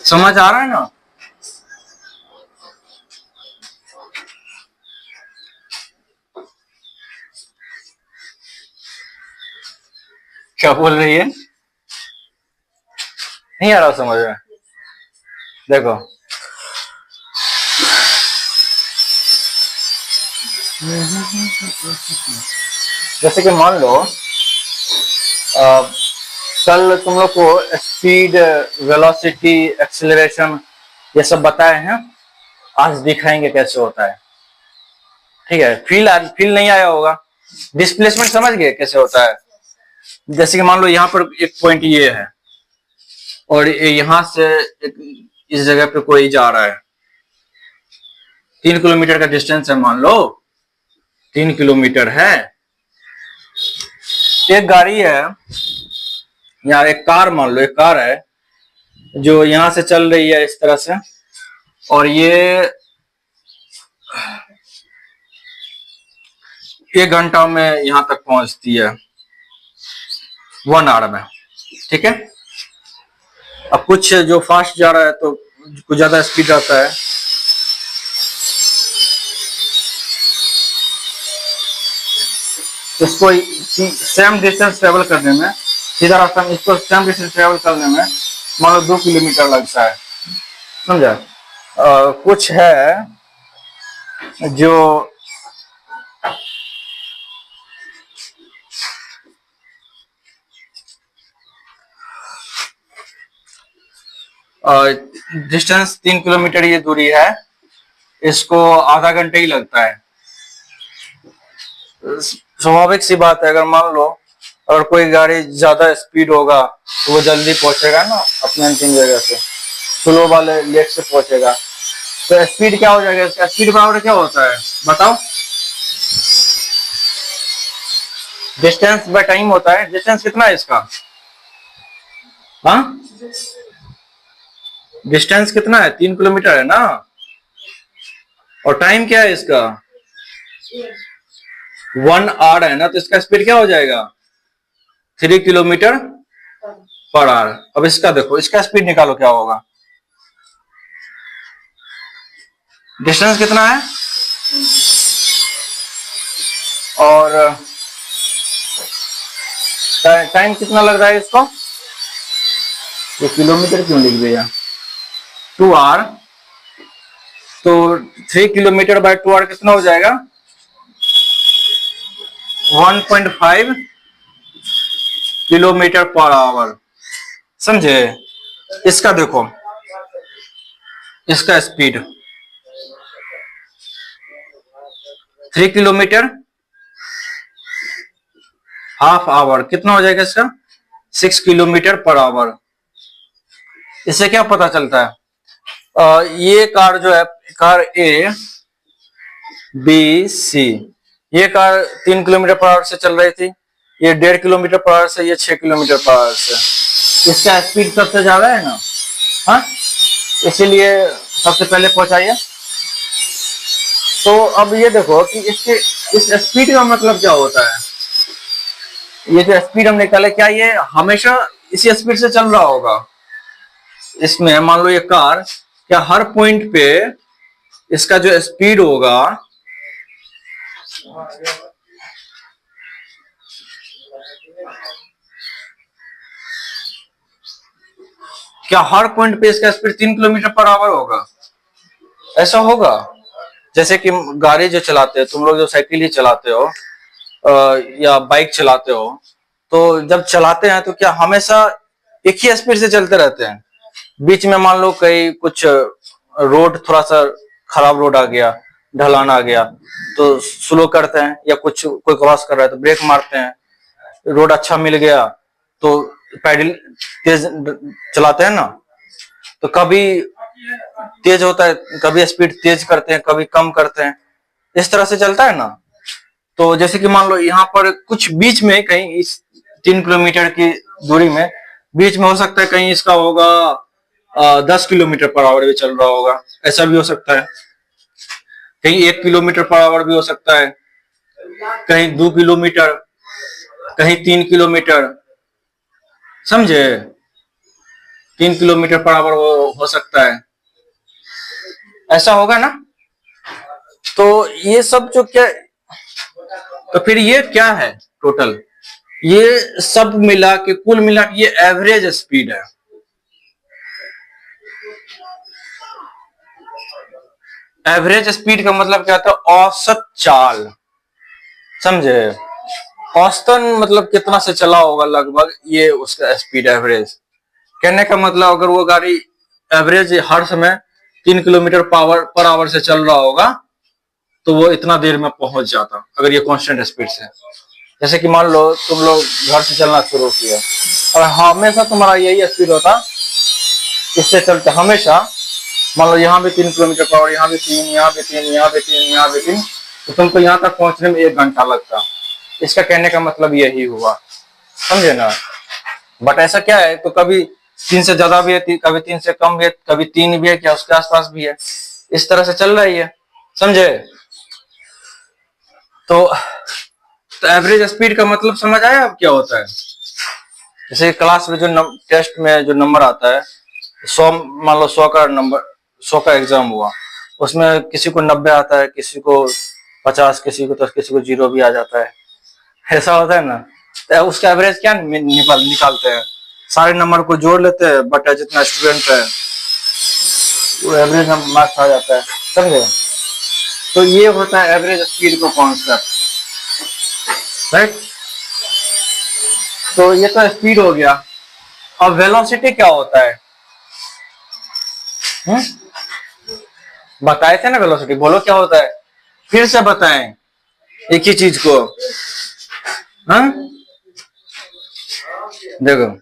समझ आ रहा है ना? क्या बोल रही है? नहीं आ रहा समझ में? देखो, जैसे कि मान लो कल तुम लोग को स्पीड, वेलोसिटी, एक्सेलरेशन ये सब बताए हैं, आज दिखाएंगे कैसे होता है। ठीक है, फील नहीं आया होगा। डिस्प्लेसमेंट समझ गए कैसे होता है? जैसे कि मान लो यहाँ पर एक पॉइंट ये है और यहां से इस जगह पे कोई जा रहा है, 3 किलोमीटर का डिस्टेंस है, मान लो 3 किलोमीटर है। एक गाड़ी है या एक कार, मान लो एक कार है जो यहां से चल रही है इस तरह से, और ये 1 घंटा में यहां तक पहुंचती है, 1 आवर में। ठीक है, अब कुछ जो फास्ट जा रहा है तो कुछ ज्यादा स्पीड रहता है, इसको सेम डिस्टेंस ट्रेवल करने में, सीधा रास्ता में इसको सेम डिस्टेंस ट्रेवल करने में मान लो 2 किलोमीटर लगता है। समझा? कुछ है जो डिस्टेंस 3 किलोमीटर ये दूरी है, इसको आधा घंटे ही लगता है। स्वाभाविक सी बात है, अगर मान लो अगर कोई गाड़ी ज्यादा स्पीड होगा तो वो जल्दी पहुंचेगा ना अपने अंतिम जगह से, स्लो वाले लेट से पहुंचेगा। तो स्पीड क्या हो जाएगा इसका? स्पीड बराबर क्या होता है बताओ? डिस्टेंस बाय टाइम होता है। डिस्टेंस कितना है इसका? हाँ, डिस्टेंस कितना है? 3 किलोमीटर है ना, और टाइम क्या है इसका? 1 आवर है ना, तो इसका स्पीड क्या हो जाएगा? 3 किलोमीटर पर आवर। अब इसका देखो, इसका स्पीड निकालो क्या होगा? डिस्टेंस कितना है और टाइम कितना लग रहा है इसको? ये किलोमीटर क्यों लिख दिया? 2 आवर। तो 3 किलोमीटर बाय 2 आवर कितना हो जाएगा? 1.5 किलोमीटर पर आवर। समझे? इसका देखो, इसका स्पीड 3 किलोमीटर हाफ आवर कितना हो जाएगा इसका? 6 किलोमीटर पर आवर। इससे क्या पता चलता है? ये कार जो है, कार ए बी सी, ये कार 3 किलोमीटर पर आवर से चल रही थी, ये 1.5 किलोमीटर पर आवर से, ये 6 किलोमीटर पर आवर से। इसका स्पीड सबसे ज्यादा है ना, हाँ, इसीलिए सबसे पहले पहुंचाइए। तो अब ये देखो कि इसके इस स्पीड का मतलब क्या होता है? ये जो स्पीड हम निकाले, क्या ये हमेशा इसी स्पीड से चल रहा होगा? इसमें मान लो ये कार, क्या हर पॉइंट पे इसका जो स्पीड होगा क्या हर पॉइंट पे इसका स्पीड 3 किलोमीटर पर आवर होगा? ऐसा होगा? जैसे कि गाड़ी जो चलाते हो तुम लोग, जो साइकिल ही चलाते हो या बाइक चलाते हो, तो जब चलाते हैं तो क्या हमेशा एक ही स्पीड से चलते रहते हैं? बीच में मान लो कहीं कुछ रोड, थोड़ा सा खराब रोड आ गया, ढलान आ गया, तो स्लो करते हैं, या कुछ कोई क्रॉस कर रहा है तो ब्रेक मारते हैं। रोड अच्छा मिल गया तो पैडल तेज चलाते हैं ना, तो कभी तेज होता है, कभी स्पीड तेज करते हैं, कभी कम करते हैं, इस तरह से चलता है ना। तो जैसे कि मान लो यहाँ पर कुछ बीच में कहीं इस 3 किलोमीटर की दूरी में बीच में हो सकता है कहीं इसका होगा 10 किलोमीटर पर आवर भी चल रहा होगा, ऐसा भी हो सकता है। कहीं 1 किलोमीटर पर आवर भी हो सकता है, कहीं 2 किलोमीटर, कहीं 3 किलोमीटर। समझे? 3 किलोमीटर पर आवर हो सकता है, ऐसा होगा ना। तो ये सब जो क्या, तो फिर ये क्या है टोटल, ये सब मिला के कुल मिला के ये एवरेज स्पीड है। एवरेज स्पीड का मतलब क्या होता है, औसत चाल, समझे। औसतन मतलब कितना से चला होगा लगभग, ये उसका स्पीड एवरेज। कहने का मतलब अगर वो गाड़ी एवरेज हर समय 3 किलोमीटर पर आवर से चल रहा होगा तो वो इतना देर में पहुंच जाता, अगर ये कांस्टेंट स्पीड से। जैसे कि मान लो तुम लोग घर से चलना शुरू किया और हमेशा तुम्हारा यही स्पीड होता, इससे चलते हमेशा, मान लो यहाँ भी 3 किलोमीटर पर आवर, यहाँ भी 3, यहाँ भी 3, यहाँ भी 3, यहाँ भी 3, तो तुमको यहाँ तक पहुंचने में 1 घंटा लगता। इसका कहने का मतलब यही हुआ, समझे ना। बट ऐसा क्या है, तो कभी 3 से ज्यादा भी है, कभी 3 से कम भी है, कभी 3 भी है, क्या उसके आसपास भी है, इस तरह से चल रही है, समझे। तो एवरेज स्पीड का मतलब समझ आया अब क्या होता है। जैसे क्लास में जो टेस्ट में जो नंबर आता है, 100, मान लो 100 का नंबर, 100 का एग्जाम हुआ, उसमें किसी को 90 आता है, किसी को 50, किसी को 10, किसी को 0 भी आ जाता है, ऐसा होता है ना। तो उसका एवरेज क्या निकालते हैं, सारे नंबर को जोड़ लेते हैं, बट जितना स्टूडेंट है वो एवरेज मार्क्स आ जाता है, समझे। तो ये होता है एवरेज स्पीड का कॉन्सेप्ट, राइट। तो ये तो स्पीड हो गया। अब वेलोसिटी क्या होता है, बताए थे ना वेलोसिटी, बोलो क्या होता है, फिर से बताएं एक ही चीज को। हाँ देखो,